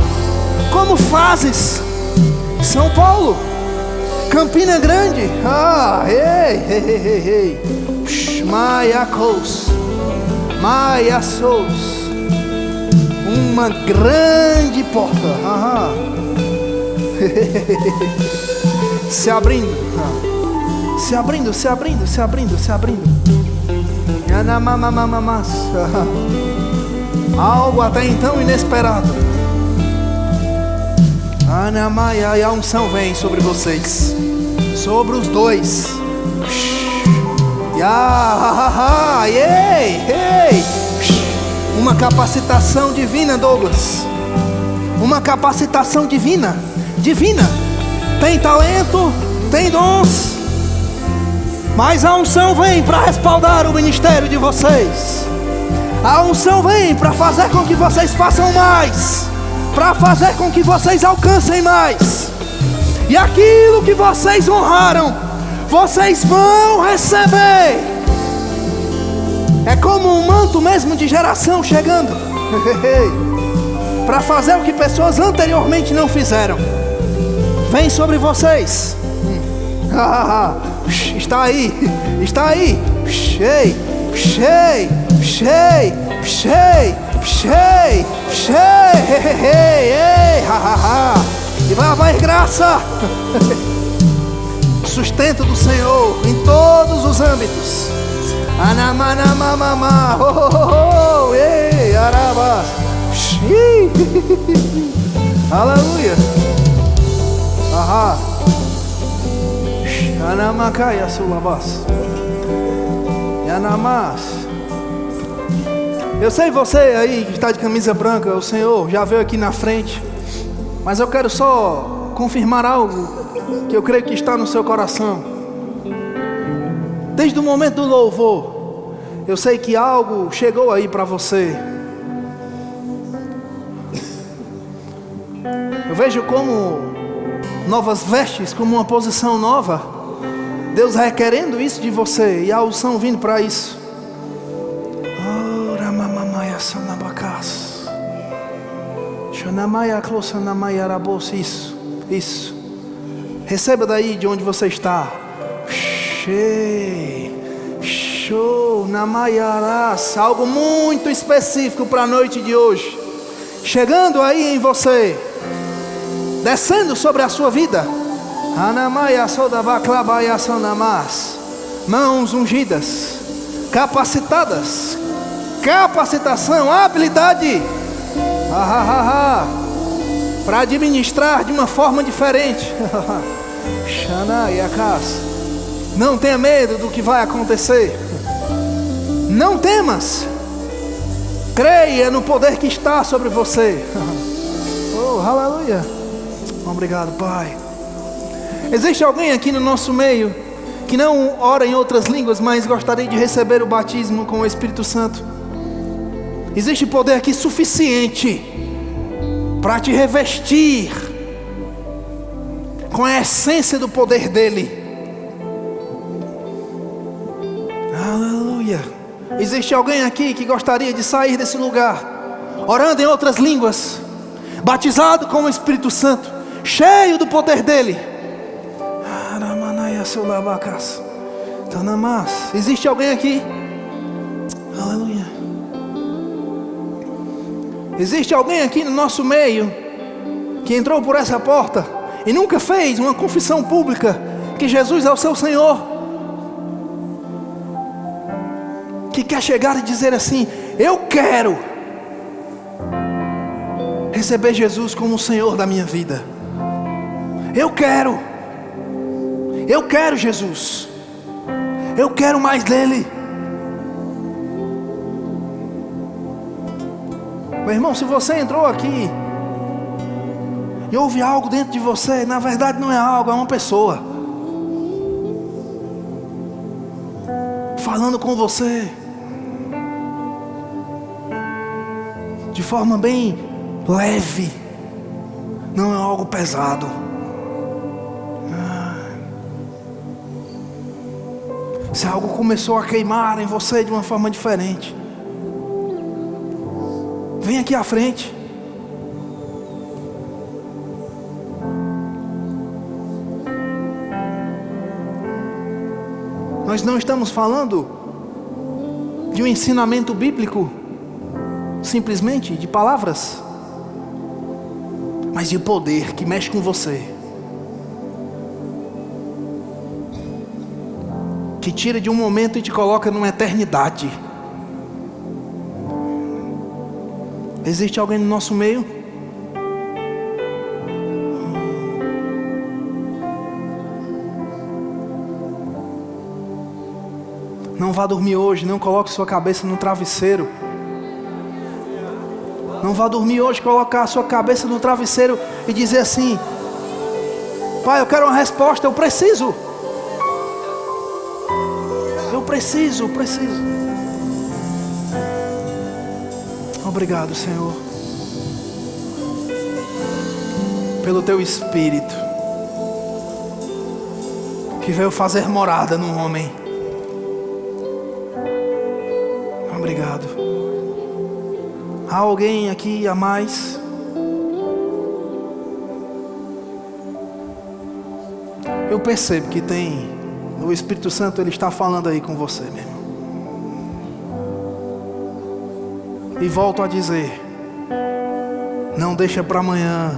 Como fases? São Paulo, Campina Grande, Maia Sous, uma grande porta, se abrindo, algo até então inesperado. E a unção vem sobre vocês, sobre os dois. Uma capacitação divina, Douglas. Uma capacitação divina. Tem talento, tem dons, mas a unção vem para respaldar o ministério de vocês. A unção vem para fazer com que vocês façam mais, para fazer com que vocês alcancem mais. E aquilo que vocês honraram, vocês vão receber. É como um manto mesmo de geração chegando para fazer o que pessoas anteriormente não fizeram. Vem sobre vocês. Está aí. E vai haver graça. Sustento do Senhor em todos os âmbitos. Arabas. Aleluia. Anamacaya sulabas. Yanamas. Eu sei você aí que está de camisa branca, o Senhor já veio aqui na frente, mas eu quero só confirmar algo que eu creio que está no seu coração. Desde o momento do louvor, eu sei que algo chegou aí para você. Eu vejo como novas vestes, como uma posição nova. Deus requerendo isso de você e a unção vindo para isso. Isso. Receba daí de onde você está. Show, namayaras. Algo muito específico para a noite de hoje. Chegando aí em você. Descendo sobre a sua vida. Mãos ungidas, capacitadas, capacitação, habilidade para administrar de uma forma diferente. Não tenha medo do que vai acontecer. Não temas. Creia no poder que está sobre você. Oh, aleluia. Obrigado, Pai. Existe alguém aqui no nosso meio que não ora em outras línguas, mas gostaria de receber o batismo com o Espírito Santo? Existe poder aqui suficiente para te revestir com a essência do poder dele. Aleluia. Existe alguém aqui que gostaria de sair desse lugar orando em outras línguas, batizado com o Espírito Santo, cheio do poder dele? Existe alguém aqui? Aleluia. Existe alguém aqui no nosso meio que entrou por essa porta e nunca fez uma confissão pública que Jesus é o seu Senhor, que quer chegar e dizer assim: eu quero receber Jesus como o Senhor da minha vida. Eu quero Jesus. Eu quero mais dele. Meu irmão, se você entrou aqui e houve algo dentro de você, na verdade não é algo, é uma pessoa falando com você de forma bem leve, não é algo pesado. Se algo começou a queimar em você de uma forma diferente, vem aqui à frente. Nós não estamos falando de um ensinamento bíblico, simplesmente de palavras, mas de poder que mexe com você, que tira de um momento e te coloca numa eternidade. Existe alguém no nosso meio? Não vá dormir hoje, não coloque sua cabeça no travesseiro. Não vá dormir hoje, colocar a sua cabeça no travesseiro e dizer assim: Pai, eu quero uma resposta, eu preciso. Eu preciso. Obrigado, Senhor, pelo Teu Espírito, que veio fazer morada no homem. Obrigado. Há alguém aqui a mais? Eu percebo que tem. O Espírito Santo, Ele está falando aí com você, meu irmão. E volto a dizer: não deixa para amanhã,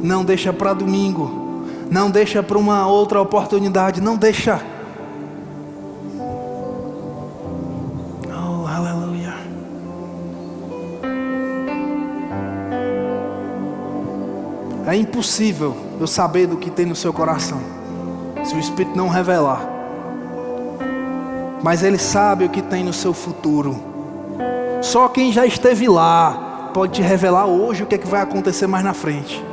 não deixa para domingo, não deixa para uma outra oportunidade, não deixa. Oh, aleluia. É impossível eu saber do que tem no seu coração se o Espírito não revelar. Mas Ele sabe o que tem no seu futuro. Só quem já esteve lá pode te revelar hoje o que é que vai acontecer mais na frente.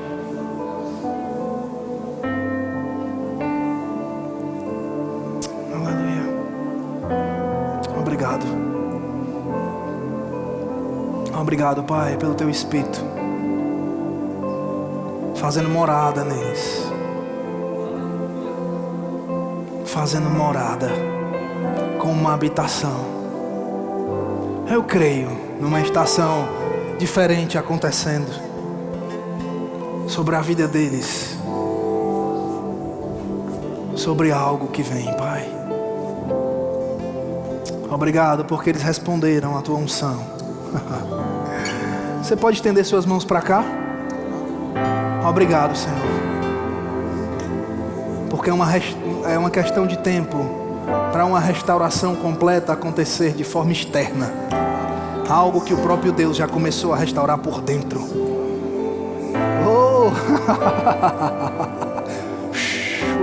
Aleluia. Obrigado. Obrigado, Pai, pelo Teu Espírito fazendo morada neles, fazendo morada como uma habitação. Eu creio numa estação diferente acontecendo sobre a vida deles, sobre algo que vem, Pai. Obrigado porque eles responderam à Tua unção. Você pode estender suas mãos para cá? Obrigado, Senhor, porque é uma questão de tempo para uma restauração completa acontecer de forma externa. Algo que o próprio Deus já começou a restaurar por dentro. Oh,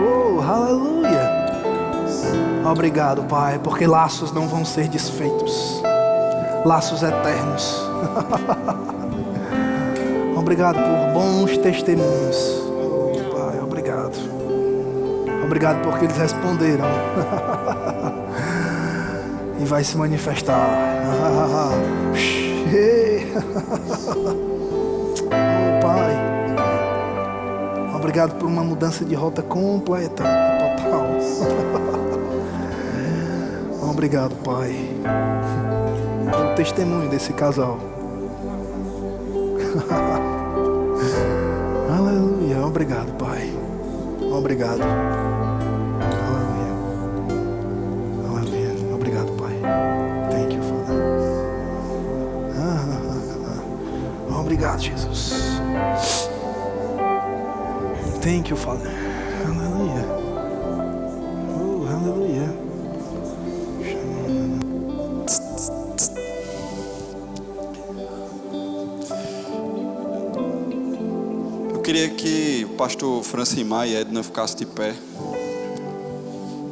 oh, aleluia. Obrigado, Pai, porque laços não vão ser desfeitos, laços eternos. Obrigado por bons testemunhos. Oh, Pai, obrigado. Obrigado porque eles responderam. E vai se manifestar. Oh, Pai, obrigado por uma mudança de rota completa, total. Obrigado, Pai, pelo testemunho desse casal. Aleluia. Obrigado, Pai. Obrigado. Aleluia. Aleluia. Obrigado, Pai. Thank you, Father. Obrigado, Jesus. Thank you, Father. Aleluia. Oh, aleluia. queria que o pastor Francimar e Edna ficassem de pé.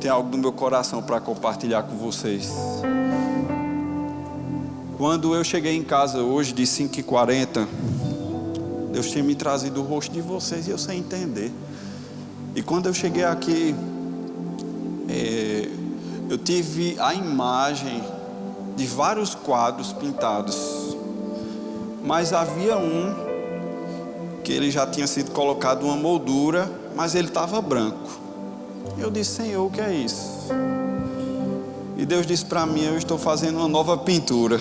Tem algo no meu coração para compartilhar com vocês. Quando eu cheguei em casa hoje de 5h40, Deus tinha me trazido o rosto de vocês e eu sem entender. E quando eu cheguei aqui, eu tive a imagem de vários quadros pintados, mas havia um que ele já tinha sido colocado uma moldura, mas ele estava branco. Eu disse: Senhor, o que é isso? E Deus disse para mim: eu estou fazendo uma nova pintura.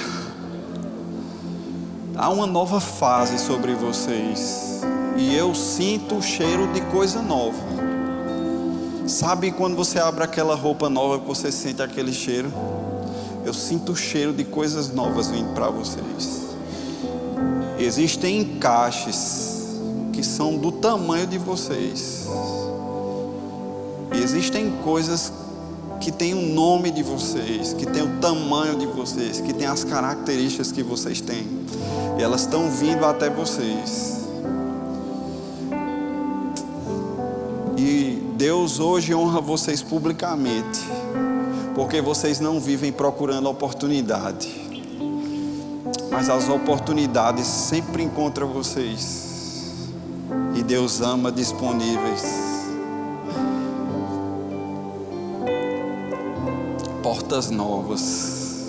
Há uma nova fase sobre vocês, e eu sinto o cheiro de coisa nova. Sabe quando você abre aquela roupa nova, você sente aquele cheiro? Eu sinto o cheiro de coisas novas vindo para vocês. Existem encaixes que são do tamanho de vocês. Existem coisas que têm o nome de vocês, que têm o tamanho de vocês, que têm as características que vocês têm. E elas estão vindo até vocês. E Deus hoje honra vocês publicamente, porque vocês não vivem procurando oportunidade, mas as oportunidades sempre encontram vocês. E Deus ama disponíveis. Portas novas,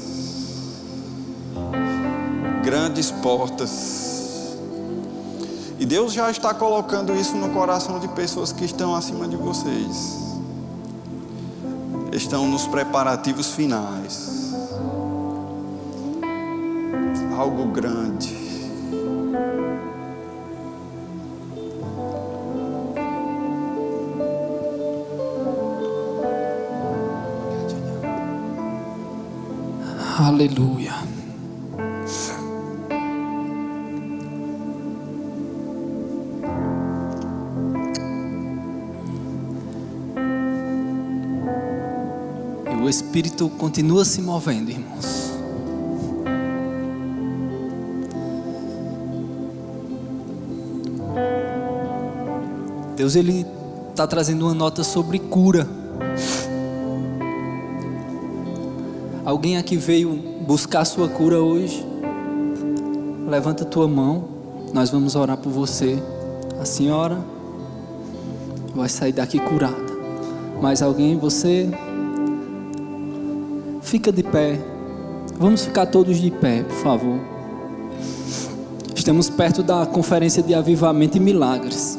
grandes portas. E Deus já está colocando isso no coração de pessoas que estão acima de vocês. Estão nos preparativos finais. Algo grande. Aleluia. E o Espírito continua se movendo, irmãos. Deus, Ele está trazendo uma nota sobre cura. Alguém aqui veio buscar a sua cura hoje? Levanta a tua mão, nós vamos orar por você. A senhora vai sair daqui curada. Mais alguém? Você fica de pé. Vamos ficar todos de pé, por favor. Estamos perto da conferência de avivamento e milagres.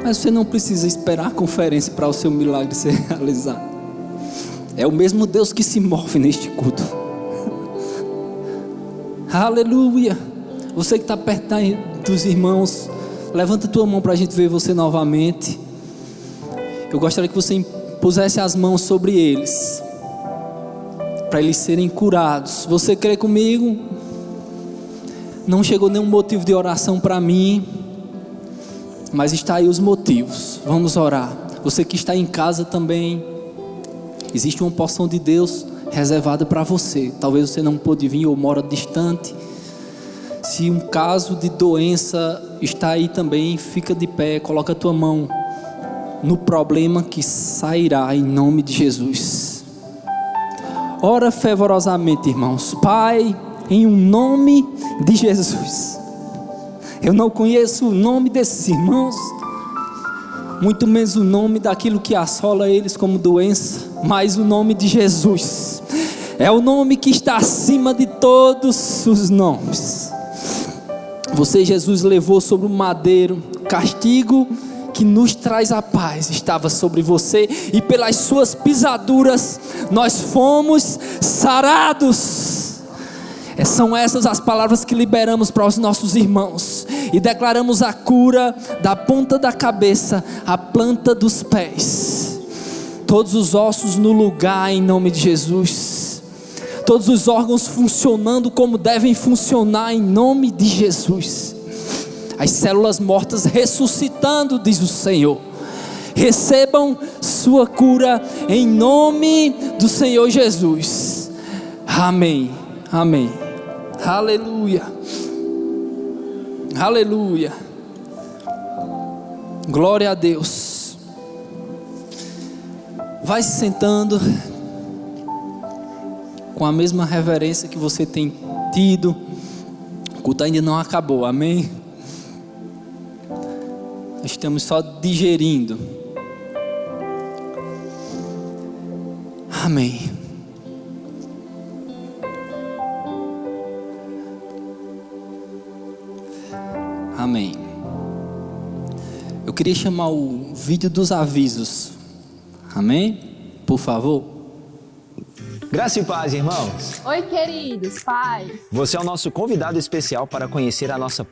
Mas você não precisa esperar a conferência para o seu milagre ser realizado. É o mesmo Deus que se move neste culto. Aleluia. Você que está perto dos irmãos, levanta a tua mão para a gente ver você novamente. Eu gostaria que você pusesse as mãos sobre eles, para eles serem curados. Você crê comigo? Não chegou nenhum motivo de oração para mim, mas está aí os motivos. Vamos orar. Você que está em casa também, existe uma porção de Deus reservada para você. Talvez você não pôde vir ou mora distante. Se um caso de doença está aí também, fica de pé, coloca a tua mão no problema que sairá em nome de Jesus. Ora fervorosamente, irmãos. Pai, em um nome de Jesus. Eu não conheço o nome desses irmãos, muito menos o nome daquilo que assola eles como doença, mas o nome de Jesus é o nome que está acima de todos os nomes. Você, Jesus, levou sobre o madeiro castigo que nos traz a paz, estava sobre você, e pelas suas pisaduras nós fomos sarados. São essas as palavras que liberamos para os nossos irmãos, e declaramos a cura da ponta da cabeça à planta dos pés. Todos os ossos no lugar em nome de Jesus. Todos os órgãos funcionando como devem funcionar em nome de Jesus. As células mortas ressuscitando, diz o Senhor. Recebam sua cura em nome do Senhor Jesus. Amém. Amém. Aleluia. Aleluia. Glória a Deus. Vai se sentando com a mesma reverência que você tem tido. O culto ainda não acabou, amém? Estamos só digerindo. Amém. Amém. Eu queria chamar o vídeo dos avisos. Amém? Por favor. Graça e paz, irmãos. Oi, queridos, paz. Você é o nosso convidado especial para conhecer a nossa